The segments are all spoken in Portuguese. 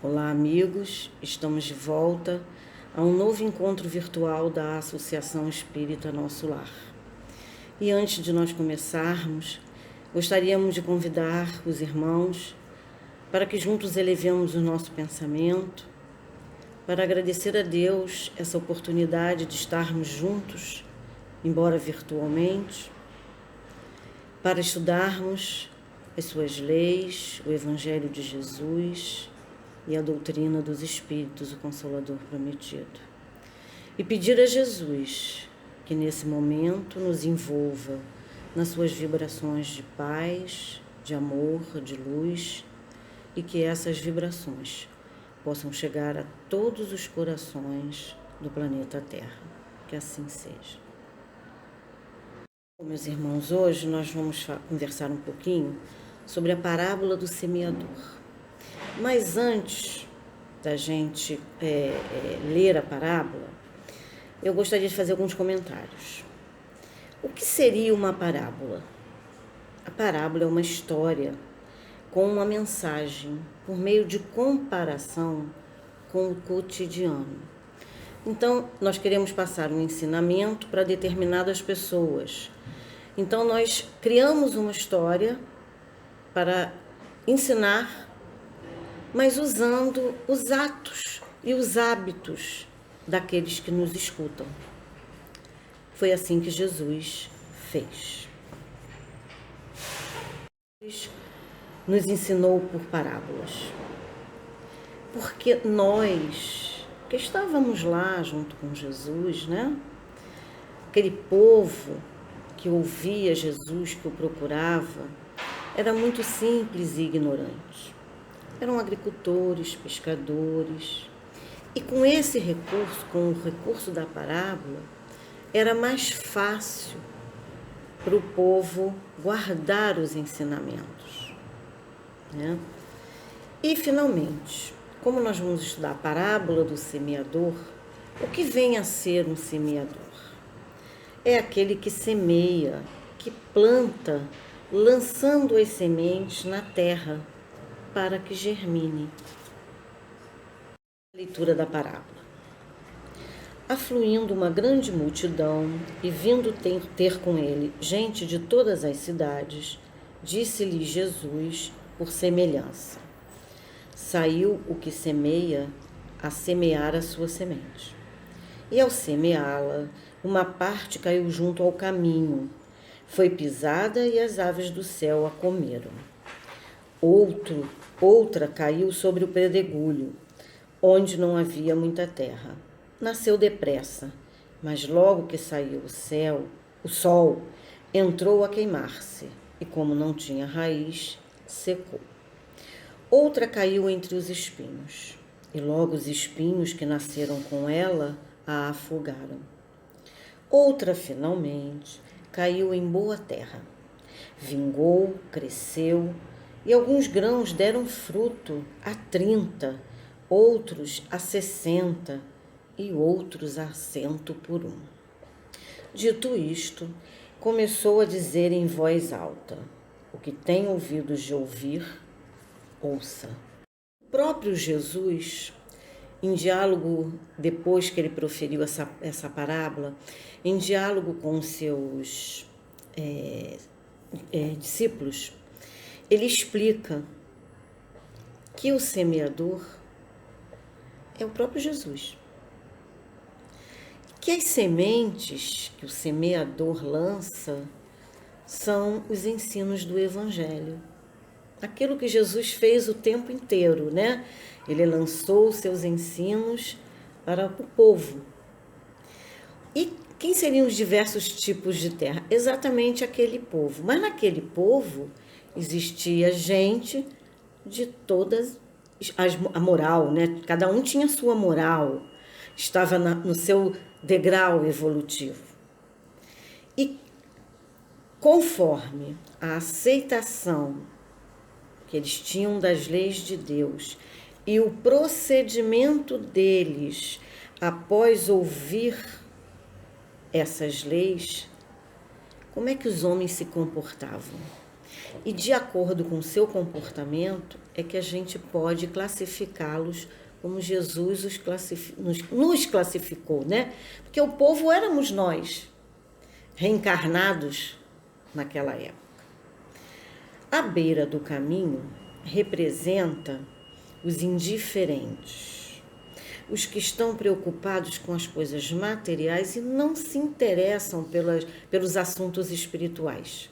Olá, amigos. Estamos de volta a um novo encontro virtual da Associação Espírita Nosso Lar. E antes de nós começarmos, gostaríamos de convidar os irmãos para que juntos elevemos o nosso pensamento, para agradecer a Deus essa oportunidade de estarmos juntos, embora virtualmente, para estudarmos as suas leis, o Evangelho de Jesus e a doutrina dos Espíritos, o Consolador prometido. E pedir a Jesus que nesse momento nos envolva nas suas vibrações de paz, de amor, de luz, e que essas vibrações possam chegar a todos os corações do planeta Terra. Que assim seja. Meus irmãos, hoje nós vamos conversar um pouquinho sobre a parábola do semeador. Mas antes da gente ler a parábola, eu gostaria de fazer alguns comentários. O que seria uma parábola? A parábola é uma história com uma mensagem por meio de comparação com o cotidiano. Então, nós queremos passar um ensinamento para determinadas pessoas. Então, nós criamos uma história para ensinar, mas usando os atos e os hábitos daqueles que nos escutam. Foi assim que Jesus fez. Nos ensinou por parábolas. Porque nós, que estávamos lá junto com Jesus, né? Aquele povo que ouvia Jesus, que o procurava, era muito simples e ignorante. Eram agricultores, pescadores. E com esse recurso, com o recurso da parábola, era mais fácil para o povo guardar os ensinamentos, né? E, finalmente, como nós vamos estudar a parábola do semeador, o que vem a ser um semeador? É aquele que semeia, que planta, lançando as sementes na terra para que germine. Leitura da parábola. Afluindo uma grande multidão e vindo ter com ele gente de todas as cidades, disse-lhe Jesus por semelhança: saiu o que semeia a semear a sua semente. E ao semeá-la, uma parte caiu junto ao caminho, foi pisada e as aves do céu a comeram. Outra caiu sobre o pedregulho, onde não havia muita terra. Nasceu depressa, mas logo que saiu o sol entrou a queimar-se, e como não tinha raiz, secou. Outra caiu entre os espinhos, e logo os espinhos que nasceram com ela a afogaram. Outra, finalmente, caiu em boa terra. Vingou, cresceu, e alguns grãos deram fruto a 30, outros a 60 e outros a 100 por um. Dito isto, começou a dizer em voz alta: o que tem ouvidos de ouvir, ouça. O próprio Jesus, em diálogo, depois que ele proferiu essa parábola, em diálogo com os seus discípulos, ele explica que o semeador é o próprio Jesus. Que as sementes que o semeador lança são os ensinos do Evangelho. Aquilo que Jesus fez o tempo inteiro, né? Ele lançou os seus ensinos para o povo. E quem seriam os diversos tipos de terra? Exatamente aquele povo. Mas naquele povo existia gente de todas a moral, né? Cada um tinha sua moral, estava no seu degrau evolutivo. E conforme a aceitação que eles tinham das leis de Deus e o procedimento deles após ouvir essas leis, como é que os homens se comportavam? E de acordo com o seu comportamento é que a gente pode classificá-los como Jesus nos classificou, né? Porque o povo éramos nós, reencarnados naquela época. A beira do caminho representa os indiferentes, os que estão preocupados com as coisas materiais e não se interessam pelos assuntos espirituais.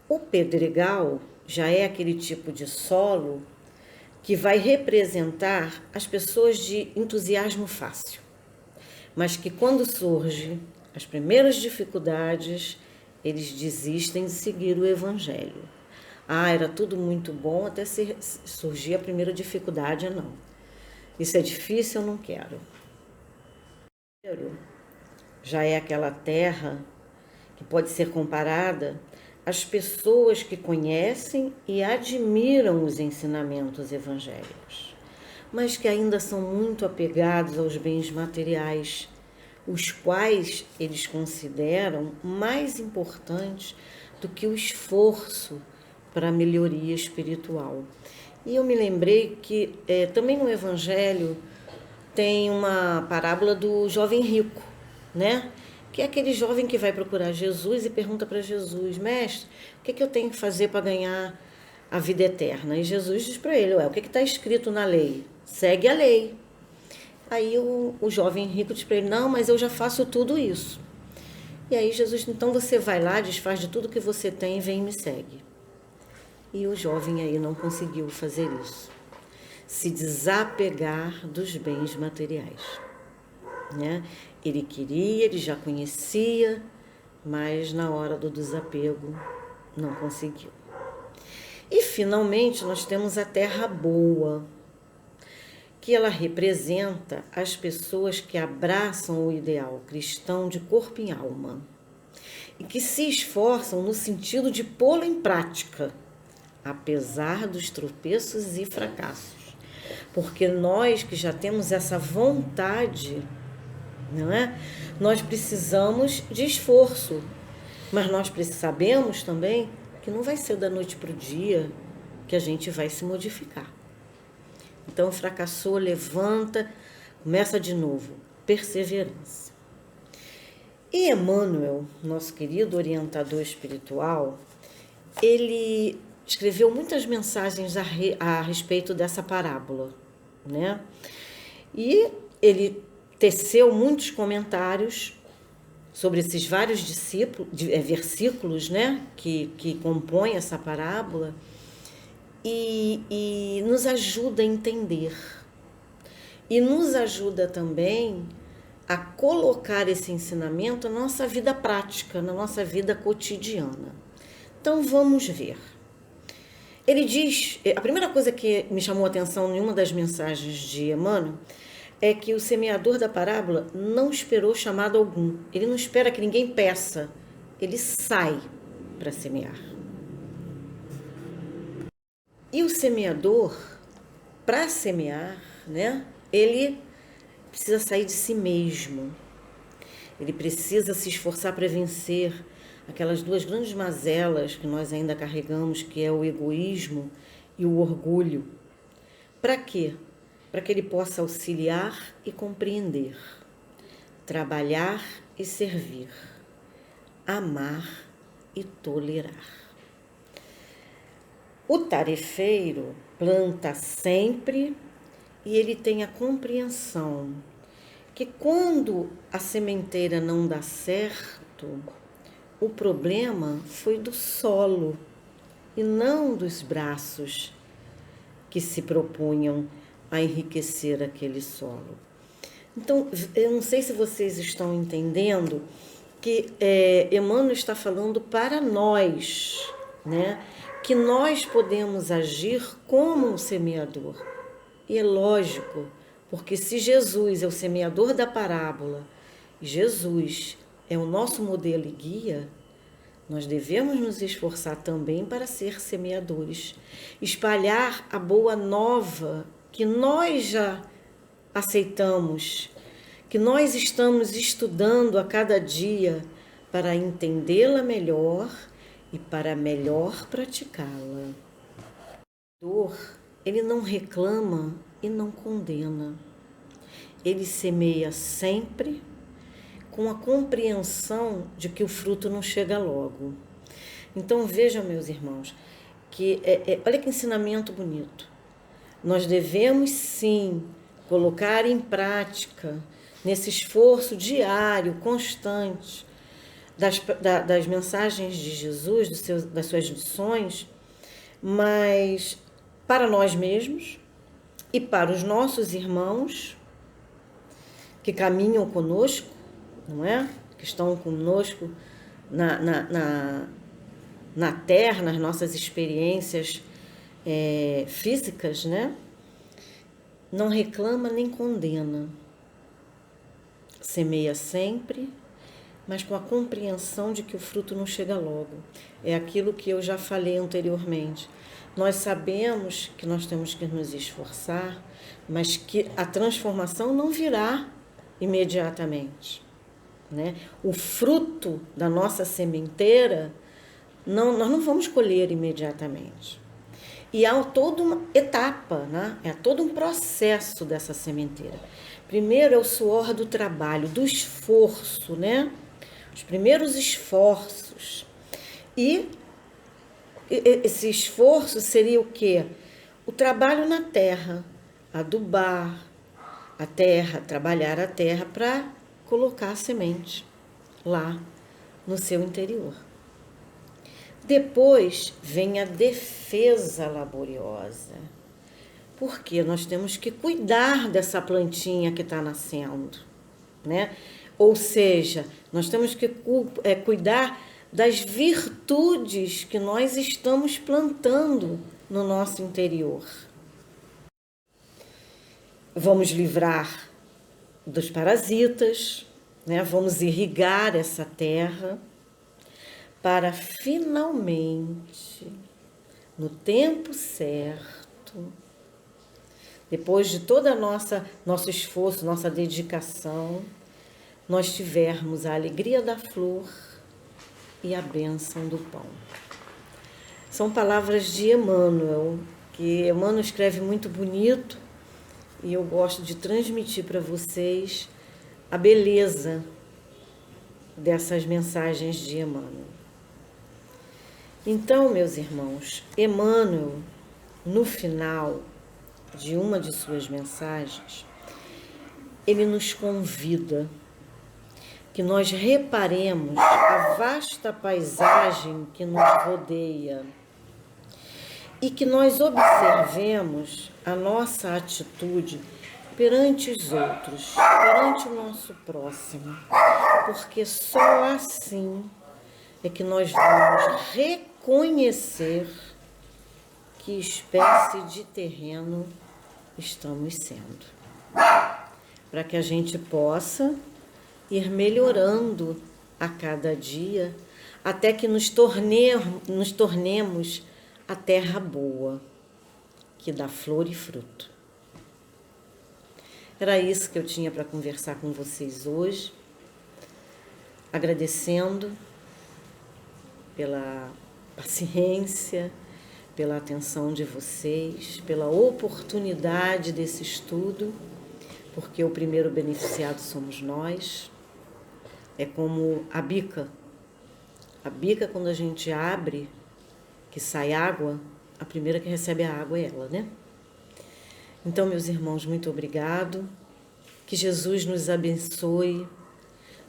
O pedregal já é aquele tipo de solo que vai representar as pessoas de entusiasmo fácil, mas que quando surgem as primeiras dificuldades, eles desistem de seguir o evangelho. Era tudo muito bom até surgir a primeira dificuldade, não. Isso é difícil, eu não quero. Já é aquela terra que pode ser comparada às pessoas que conhecem e admiram os ensinamentos evangélicos, mas que ainda são muito apegados aos bens materiais, os quais eles consideram mais importantes do que o esforço para a melhoria espiritual. E eu me lembrei que também no Evangelho tem uma parábola do jovem rico, né? Que é aquele jovem que vai procurar Jesus e pergunta para Jesus: mestre, o que eu tenho que fazer para ganhar a vida eterna? E Jesus diz para ele: o que está escrito na lei? Segue a lei. Aí o jovem rico diz para ele: não, mas eu já faço tudo isso. E aí Jesus: então você vai lá, desfaz de tudo que você tem e vem e me segue. E o jovem aí não conseguiu fazer isso, se desapegar dos bens materiais, né? Ele queria, ele já conhecia, mas na hora do desapego não conseguiu. E finalmente nós temos a terra boa, que ela representa as pessoas que abraçam o ideal cristão de corpo e alma e que se esforçam no sentido de pô-lo em prática, apesar dos tropeços e fracassos. Porque nós que já temos essa vontade, não é? Nós precisamos de esforço, mas nós sabemos também que não vai ser da noite para o dia que a gente vai se modificar. Então, fracassou, levanta, começa de novo. Perseverança. E Emmanuel, nosso querido orientador espiritual, ele escreveu muitas mensagens a respeito dessa parábola, né? E ele teceu muitos comentários sobre esses vários versículos, né, que compõem essa parábola e nos ajuda a entender. E nos ajuda também a colocar esse ensinamento na nossa vida prática, na nossa vida cotidiana. Então vamos ver. Ele diz, a primeira coisa que me chamou a atenção em uma das mensagens de Emmanuel é que o semeador da parábola não esperou chamado algum. Ele não espera que ninguém peça. Ele sai para semear. E o semeador, para semear, né, ele precisa sair de si mesmo. Ele precisa se esforçar para vencer aquelas duas grandes mazelas que nós ainda carregamos, que é o egoísmo e o orgulho. Para quê? Para que ele possa auxiliar e compreender, trabalhar e servir, amar e tolerar. O tarefeiro planta sempre e ele tem a compreensão que quando a sementeira não dá certo, o problema foi do solo e não dos braços que se propunham a enriquecer aquele solo. Então, eu não sei se vocês estão entendendo que Emmanuel está falando para nós, né? Que nós podemos agir como um semeador. E é lógico, porque se Jesus é o semeador da parábola, e Jesus é o nosso modelo e guia, nós devemos nos esforçar também para ser semeadores, espalhar a boa nova que nós já aceitamos, que nós estamos estudando a cada dia para entendê-la melhor e para melhor praticá-la. O Criador, ele não reclama e não condena. Ele semeia sempre com a compreensão de que o fruto não chega logo. Então vejam, meus irmãos, que olha que ensinamento bonito. Nós devemos sim colocar em prática, nesse esforço diário, constante, das mensagens de Jesus, das suas lições, mas para nós mesmos e para os nossos irmãos que caminham conosco, não é? Que estão conosco na Terra, nas nossas experiências físicas, né? Não reclama nem condena. Semeia sempre, mas com a compreensão de que o fruto não chega logo. É aquilo que eu já falei anteriormente. Nós sabemos que nós temos que nos esforçar, mas que a transformação não virá imediatamente, né? O fruto da nossa sementeira, nós não vamos colher imediatamente. E há toda uma etapa, né? É todo um processo dessa sementeira. Primeiro é o suor do trabalho, do esforço, né? Os primeiros esforços. E esse esforço seria o quê? O trabalho na terra, adubar a terra, trabalhar a terra para colocar a semente lá no seu interior. Depois vem a defesa laboriosa, porque nós temos que cuidar dessa plantinha que está nascendo, né? Ou seja, nós temos que cuidar das virtudes que nós estamos plantando no nosso interior. Vamos livrar dos parasitas, né? Vamos irrigar essa terra para finalmente, no tempo certo, depois de todo nosso esforço, nossa dedicação, nós tivermos a alegria da flor e a bênção do pão. São palavras de Emmanuel, que Emmanuel escreve muito bonito e eu gosto de transmitir para vocês a beleza dessas mensagens de Emmanuel. Então, meus irmãos, Emmanuel, no final de uma de suas mensagens, ele nos convida que nós reparemos a vasta paisagem que nos rodeia e que nós observemos a nossa atitude perante os outros, perante o nosso próximo, porque só assim é que nós vamos reconhecer que espécie de terreno estamos sendo, para que a gente possa ir melhorando a cada dia, até que nos tornemos a terra boa, que dá flor e fruto. Era isso que eu tinha para conversar com vocês hoje, agradecendo pela paciência, pela atenção de vocês, pela oportunidade desse estudo, porque o primeiro beneficiado somos nós. É como a bica. A bica, quando a gente abre, que sai água, a primeira que recebe a água é ela, né? Então, meus irmãos, muito obrigado. Que Jesus nos abençoe,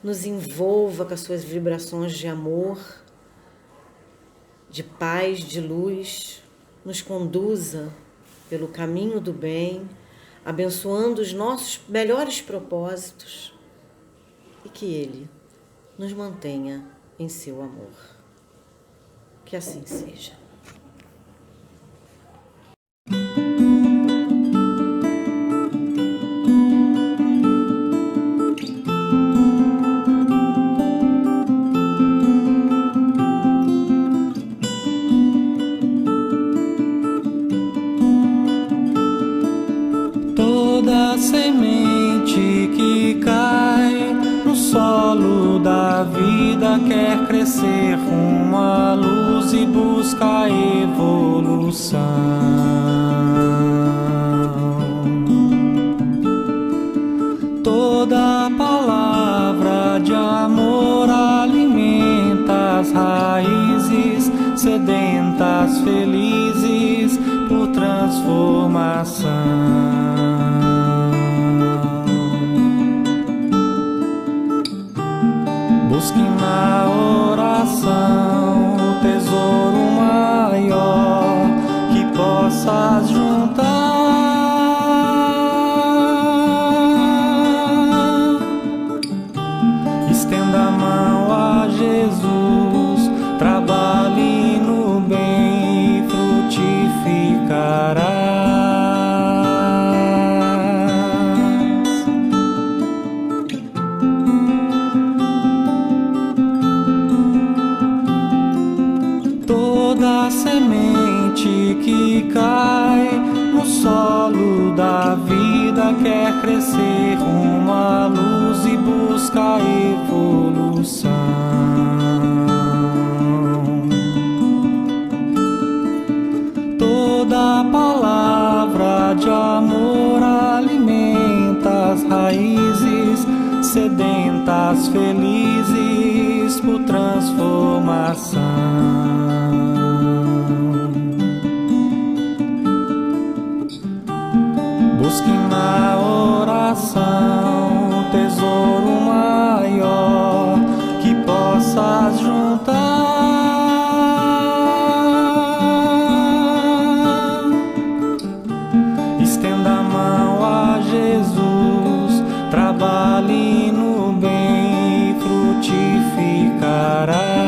nos envolva com as suas vibrações de amor, de paz, de luz, nos conduza pelo caminho do bem, abençoando os nossos melhores propósitos e que Ele nos mantenha em seu amor. Que assim seja. Toda semente que cai no solo solo da vida quer crescer rumo à luz e busca a evolução. Toda palavra de amor alimenta as raízes sedentas, felizes por transformação. Busque na oração o tesouro maior que possas juntar. Estenda a mão a Jesus, trabalhe no bem e frutificarás. Toda semente que cai no solo da vida quer crescer rumo à luz e busca a evolução. Toda palavra de amor alimenta as raízes sedentas, felizes por transformação. Busque na oração o tesouro maior que possas juntar. Estenda a mão a Jesus, trabalhe no bem e frutificará.